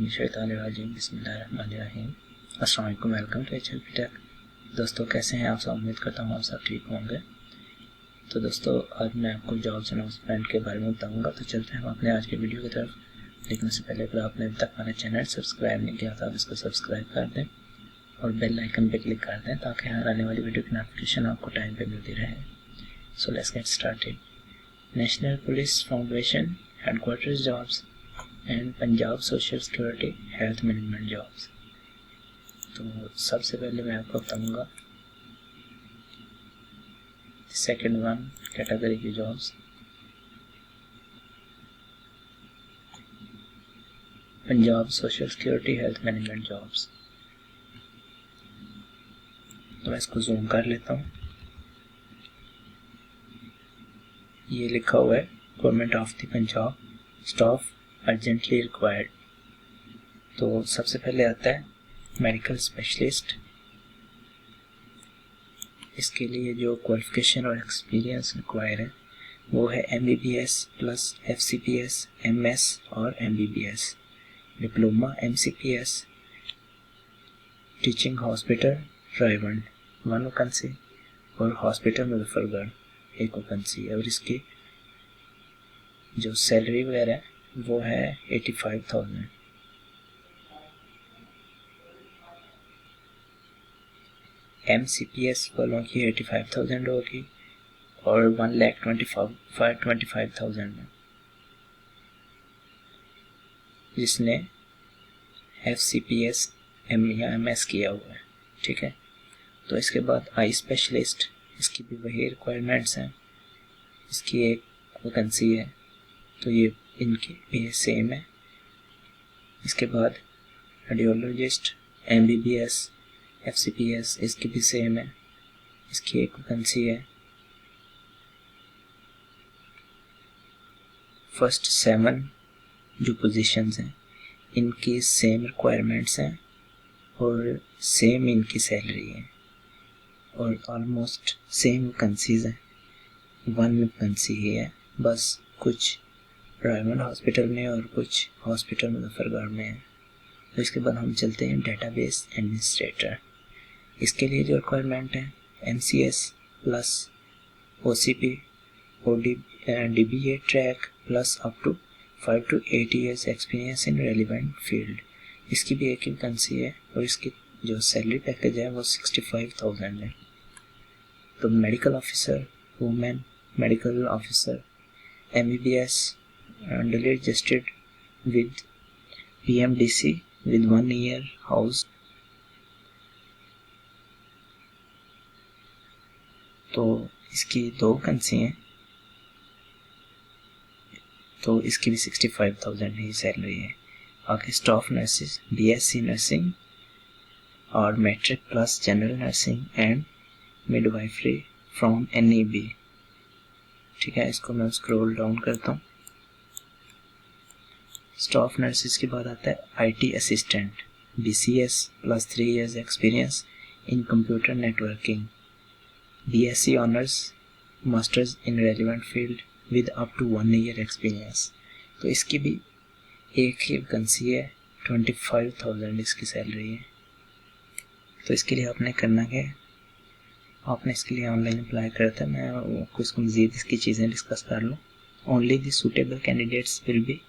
मिनशैतानिर्रजीम बिस्मिल्लाहिर्रहमानिर्रहीम। अस्सलामुअलैकुम, welcome to AHLP take. दोस्तों कैसे हैं आप सब? उम्मीद करता हूँ आप सब ठीक होंगे। तो दोस्तों आज मैं आपको जॉब्स अनाउंसमेंट के बारे में बताऊँगा। तो चलते हैं हम अपने आज के वीडियो की तरफ। लेकिन उससे पहले अगर आपने अभी तक हमारे चैनल सब्सक्राइब नहीं किया तो आप इसको सब्सक्राइब कर दें और बेल आइकन पर क्लिक कर दें ताकि हर आने वाली वीडियो की नोटिफिकेशन आपको टाइम पर मिलती रहे। So let's get started. National police foundation headquarters jobs and Punjab social security health management jobs. तो सबसे पहले मैं आपको बताऊंगा सेकंड वन कैटेगरी की jobs. Punjab social security health management jobs. तो मैं इसको जूम कर लेता हूँ। ये लिखा हुआ है government of the Punjab staff urgently required. तो सबसे पहले आता है मेडिकल स्पेशलिस्ट। इसके लिए जो क्वालिफिकेशन और एक्सपीरियंस रिक्वायर है वो है MBBS प्लस FCPS, MS और MBBS, diploma MCPS, teaching hospital Raiwind 1 vacancy और हॉस्पिटल मुजफ्फरगढ़ 1 वैकेंसी। और इसकी जो सैलरी वगैरह है वो है 85,000। MCPS वालों की 85,000 होगी और 1,25,000 में जिसने FCPS या MS किया हुआ है। ठीक है। तो इसके बाद आई स्पेशलिस्ट, इसकी भी वही रिक्वायरमेंट्स हैं। इसकी 1 वैकेंसी है तो ये इनकी भी सेम है। इसके बाद रेडियोलॉजिस्ट MBBS FCPS, इसकी भी सेम है। इसकी 1 वैकेंसी है। फर्स्ट 7 जो पोजीशंस हैं इनकी सेम रिक्वायरमेंट्स हैं और सेम इनकी सैलरी है और ऑलमोस्ट सेम वैकेंसीज हैं। 1 वैकेंसी ही है, बस कुछ रायमंड हॉस्पिटल में और कुछ हॉस्पिटल मुजफ्फरगढ़ में है। तो इसके बाद हम चलते हैं डेटाबेस एडमिनिस्ट्रेटर। इसके लिए जो रिक्वायरमेंट है MCS plus OCP DBA track plus up to 5 to 8 years experience in relevant field. इसकी भी 1 वैकेंसी है और इसकी जो सैलरी पैकेज है वो 65,000 है। तो medical officer women medical officer MBBS duly registered with PMDC with 1 year house। तो इसकी 2 वैकेंसी हैं तो इसकी भी 65,000 ही सैलरी है। आगे स्टाफ नर्सेज BSc नर्सिंग और matric plus general nursing and midwifery from NEB। ठीक है, इसको मैं स्क्रॉल डाउन करता हूँ। स्टाफ नर्सेज के बाद आता है IT assistant BCS plus 3 years experience in computer networking, BSc honours masters in relevant field with up to 1 year experience. तो इसकी भी 1 ही वैकेंसी है, 25,000 इसकी सैलरी है। तो इसके लिए आपने करना क्या है, आपने इसके लिए ऑनलाइन अप्लाई करा था। मैं आपको इसको मज़ीद इसकी चीज़ें डिस्कस कर लूँ। Only the suitable candidates will be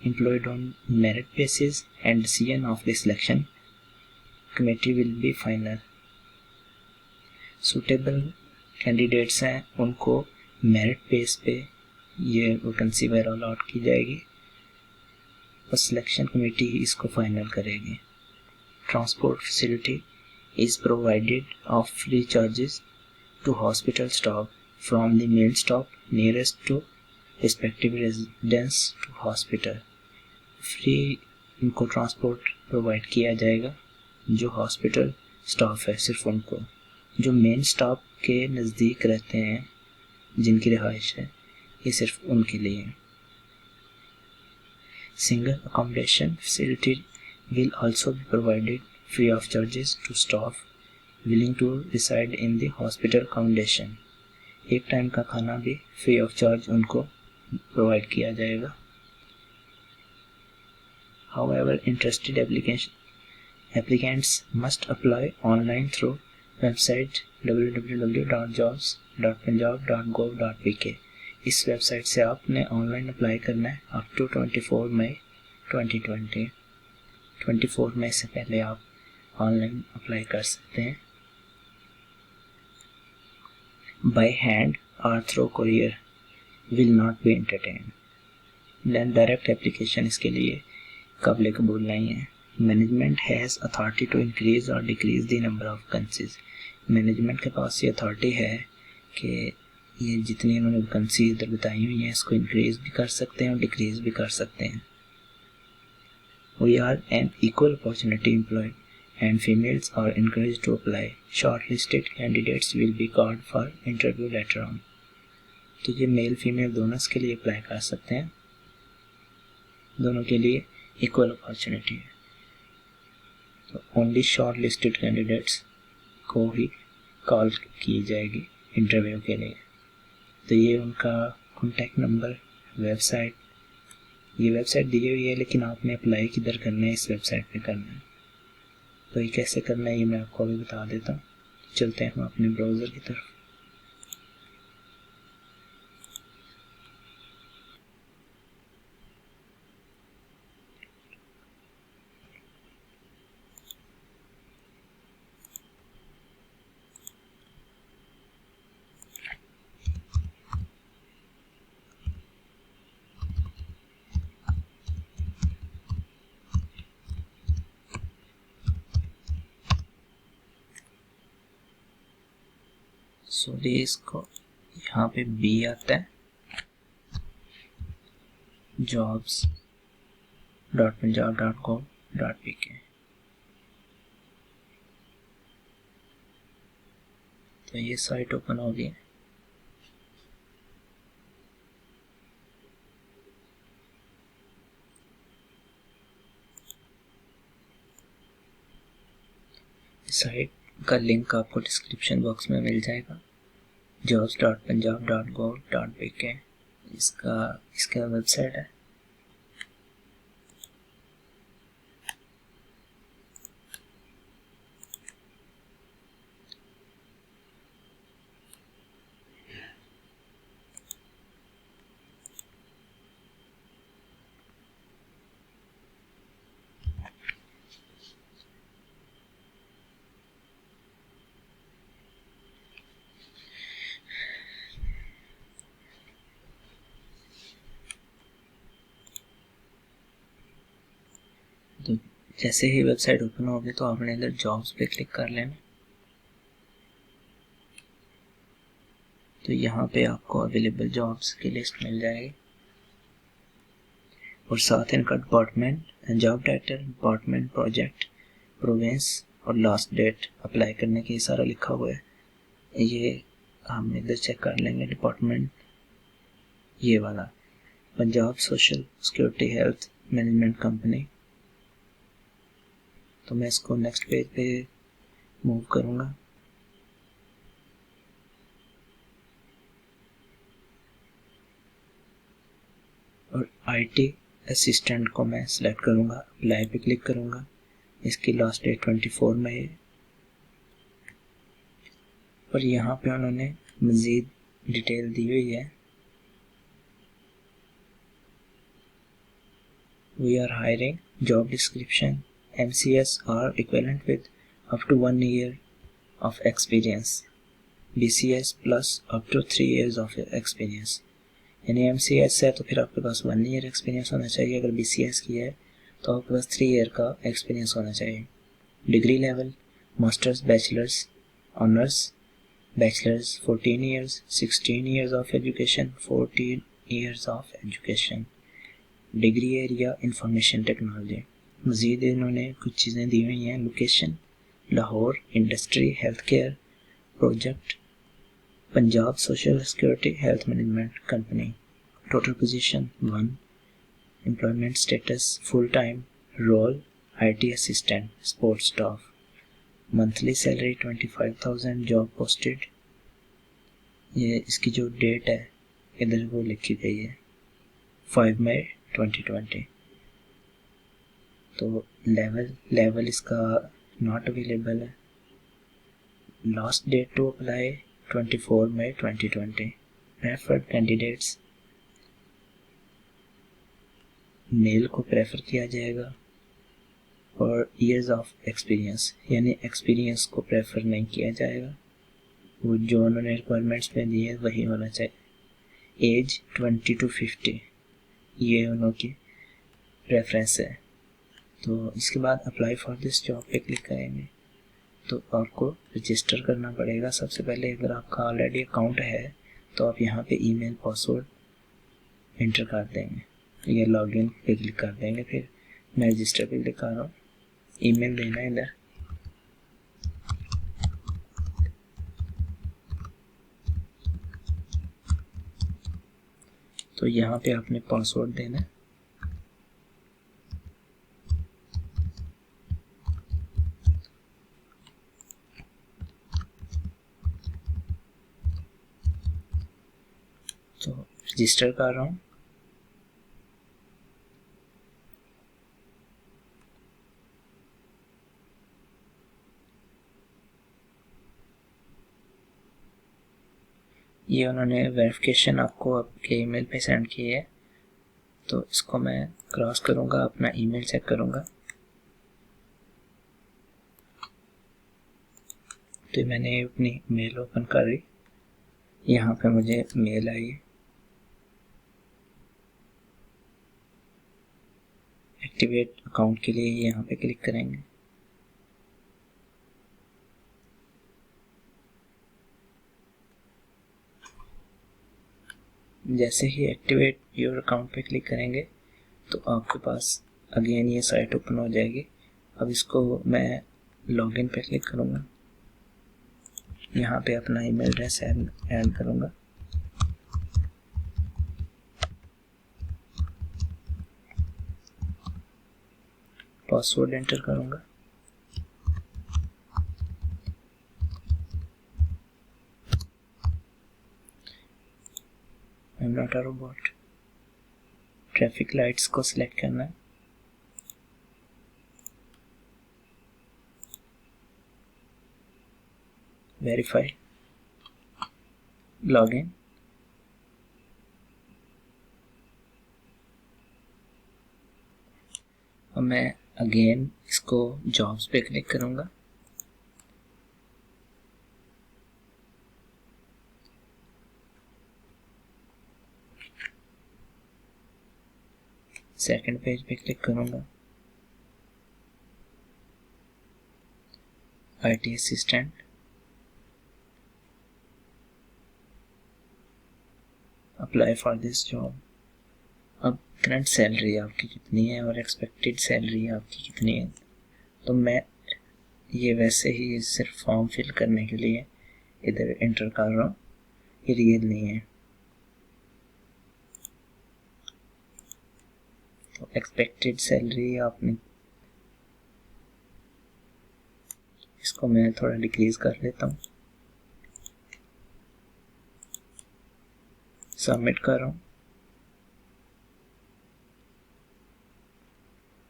employed on merit basis and decision of the selection committee will be final। suitable candidates हैं उनको merit base पे ये वैकेंसी वगैरह अलॉट की जाएगी और सिलेक्शन कमेटी इसको फाइनल करेगी। Transport facility is provided of free charges to hospital staff from the main stop nearest to respective residence to hospital। Free इनको ट्रांसपोर्ट प्रोवाइड किया जाएगा जो हॉस्पिटल स्टाफ है, सिर्फ उनको। जो मेन स्टाफ के नज़दीक रहते हैं जिनकी रिहाइश है ये सिर्फ उनके लिए। Single accommodation facility will also be provided free of charges to staff willing to reside in the hospital accommodation. 1 time का खाना भी फ्री ऑफ चार्ज उनको प्रोवाइड किया जाएगा। However, interested applicants must apply online through website www.jobs.punjab.gov.pk। इस website से आपने online apply करना है अप टू 24 मई 2020। 24 मई से पहले आप ऑनलाइन अप्लाई कर सकते हैं। बाय हैंड और through courier will not be entertain. Then direct application इसके लिए काबिल कबूल नहीं है। Management has authority to increase और decrease the number of vacancies. Management के पास ये अथॉरिटी है कि ये जितनी इन्होंने वैकेंसी इधर बताई हुई हैं इसको इंक्रीज भी कर सकते हैं और डिक्रीज भी कर सकते हैं। We are an equal opportunity employ and females are encouraged to apply. Shortlisted candidates will be called for interview later on. तो ये मेल फीमेल दोनों के लिए अप्लाई कर सकते हैं, दोनों के लिए इक्वल अपॉर्चुनिटी है। तो ओनली शॉर्ट लिस्टेड कैंडिडेट्स को ही कॉल की जाएगी इंटरव्यू के लिए। तो ये उनका कॉन्टैक्ट नंबर, वेबसाइट, ये वेबसाइट दी हुई है, लेकिन आपने अप्लाई किधर करना है, इस वेबसाइट पे करना है। तो ये कैसे करना है ये मैं आपको अभी बता देता हूँ। चलते हैं हम अपने ब्राउज़र की तरफ। सॉरी, इसको यहाँ पे बी आता है, jobs.punjab.gov.pk। तो ये साइट ओपन हो गई। साइट का लिंक आपको डिस्क्रिप्शन बॉक्स में मिल जाएगा। jobs.punjab.gov.pk इसका वेबसाइट है। तो जैसे ही वेबसाइट ओपन होगी तो आपने इधर जॉब्स पे क्लिक कर लेना। तो यहाँ पे आपको अवेलेबल जॉब्स की लिस्ट मिल जाएगी और साथ इनका department, job title, department, project, province और लास्ट डेट अप्लाई करने की सारा लिखा हुआ है। ये हम इधर चेक कर लेंगे। डिपार्टमेंट ये वाला, Punjab social security health management company. तो मैं इसको नेक्स्ट पेज पे मूव करूँगा। और आईटी असिस्टेंट को मैं सिलेक्ट करूँगा, अप्लाई पे क्लिक करूँगा। इसकी लास्ट डेट 24 मई है। और यहाँ पे उन्होंने मज़ीद डिटेल दी हुई है। We are hiring, job description, MCS or equivalent with up to 1 year of experience, BCS plus up to 3 years of experience। यानी MCS है तो फिर आपके पास 1 year एक्सपीरियंस होना चाहिए। अगर BCS किया है तो आपके पास 3 year का एक्सपीरियंस होना चाहिए। Degree level, masters, bachelors, honours, bachelors 14 years, 16 years of education, 14 years of education। Degree area information technology. मज़ीद इन्होंने कुछ चीज़ें दी हुई हैं। Location Lahore, industry health care, project Punjab social security health management company. Total position 1, employment status full time, role IT assistant, support staff, monthly salary 25,000, job posted. ये इसकी जो डेट है इधर वो लिखी गई है 5 मई 2020। तो लेवल इसका नॉट अवेलेबल है। Last date to apply 24 May 2020। Preferred candidates, male को प्रेफर किया जाएगा, और ईयर्स ऑफ एक्सपीरियंस यानी एक्सपीरियंस को प्रेफर नहीं किया जाएगा, वो जो उन्होंने रिक्वायरमेंट्स में दी है वही होना चाहिए। एज 20 to 50 ये उनकी प्रेफरेंस है। तो इसके बाद अप्लाई फॉर दिस जॉब पे क्लिक करेंगे तो आपको रजिस्टर करना पड़ेगा। सबसे पहले अगर आपका ऑलरेडी अकाउंट है तो आप यहाँ पे ईमेल पासवर्ड एंटर कर देंगे या लॉगिन पे क्लिक कर देंगे। फिर मैं रजिस्टर पे क्लिक कर रहा हूँ, ईमेल देना है इधर। तो यहाँ पे आपने पासवर्ड देना है। तो रजिस्टर कर रहा हूँ। ये उन्होंने वेरिफिकेशन आपको आपके ईमेल पे सेंड की है, तो इसको मैं क्रॉस करूँगा, अपना ईमेल चेक करूँगा। तो मैंने अपनी मेल ओपन कर ली, यहाँ पे मुझे मेल आई है। एक्टिवेट अकाउंट के लिए यहाँ पे क्लिक करेंगे। जैसे ही एक्टिवेट योर अकाउंट पे क्लिक करेंगे तो आपके पास अगेन ये साइट ओपन हो जाएगी। अब इसको मैं लॉगिन पे क्लिक करूँगा, यहाँ पे अपना ईमेल एड्रेस ऐड करूँगा। पासवर्ड एंटर करूँगा। I am not a robot. Traffic lights को सिलेक्ट करना है। Verify, login. अब मैं अगेन इसको जॉब्स पे क्लिक करूँगा। सेकंड पेज पे क्लिक करूँगा। IT assistant, apply for this job. अब करंट सैलरी आपकी कितनी है और एक्सपेक्टेड सैलरी आपकी कितनी है, तो मैं ये वैसे ही सिर्फ फॉर्म फिल करने के लिए इधर एंटर कर रहा हूँ, ये रियल नहीं है। तो एक्सपेक्टेड सैलरी आपने, इसको मैं थोड़ा डिक्रीज कर लेता हूँ, सबमिट कर रहा हूँ।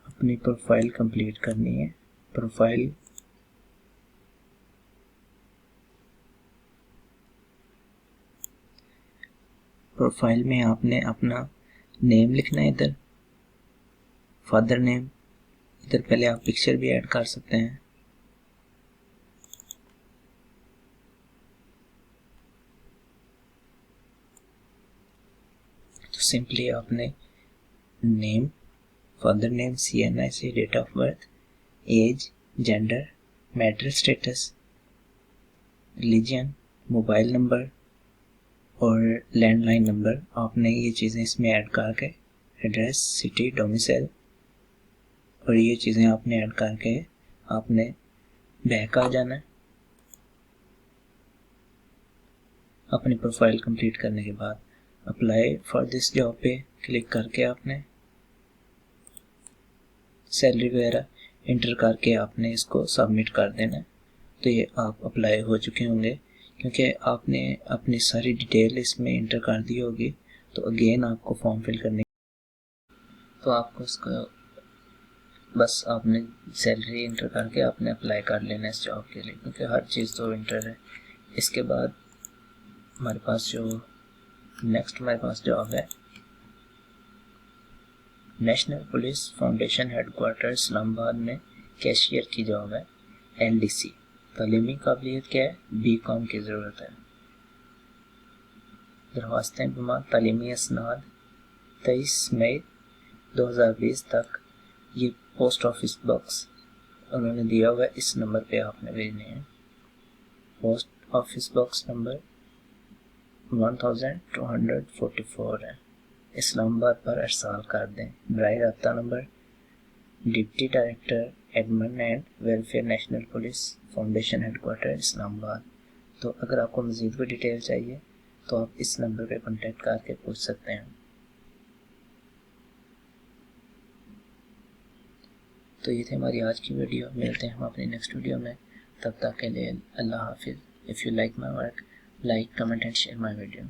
अपनी प्रोफाइल कंप्लीट करनी है। प्रोफाइल में आपने अपना नेम लिखना है, इधर फादर नेम, इधर पहले आप पिक्चर भी ऐड कर सकते हैं। तो सिंपली आपने name, father name, CNIC, date of birth, age, gender, marital status, religion, mobile number और लैंडलाइन नंबर, आपने ये चीज़ें इसमें ऐड करके, एड्रेस, सिटी, डोमिसाइल, और ये चीज़ें आपने ऐड करके आपने बैक आ जाना है। अपनी प्रोफाइल कंप्लीट करने के बाद अप्लाई फॉर दिस जॉब पे क्लिक करके आपने सैलरी वगैरह इंटर करके आपने इसको सबमिट कर देना है। तो ये आप अप्लाई हो चुके होंगे क्योंकि आपने अपनी सारी डिटेल इसमें इंटर कर दी होगी। तो अगेन आपको फॉर्म फिल करने, तो आपको इसको बस आपने सैलरी इंटर करके आपने अप्लाई कर लेना इस जॉब के लिए, क्योंकि हर चीज़ तो इंटर है। इसके बाद हमारे पास जो नेक्स्ट हमारे पास जॉब है national police foundation headquarter Islamabad में कैशियर की जॉब है। LDC तालीमी काबिलियत क्या है, BCom की ज़रूरत है। दरख्वास्तें बमा तालीमी असनाद 23 मई 2020 तक, ये पोस्ट ऑफिस बॉक्स उन्होंने दिया हुआ है, इस नंबर पे आपने भेजने हैं। पोस्ट ऑफिस बॉक्स नंबर 1244 है, इस्लामाबाद पर अरसाल कर दें। बराए रब्ता number deputy director admin and welfare national police foundation headquarter Islamabad. तो अगर आपको मज़ीद कोई डिटेल चाहिए तो आप इस नंबर पे कांटेक्ट करके पूछ सकते हैं। तो ये थे हमारी आज की वीडियो। मिलते हैं हम अपनी नेक्स्ट वीडियो में, तब तक के लिए अल्लाह हाफिज़। If you like my work, like, comment and share my video.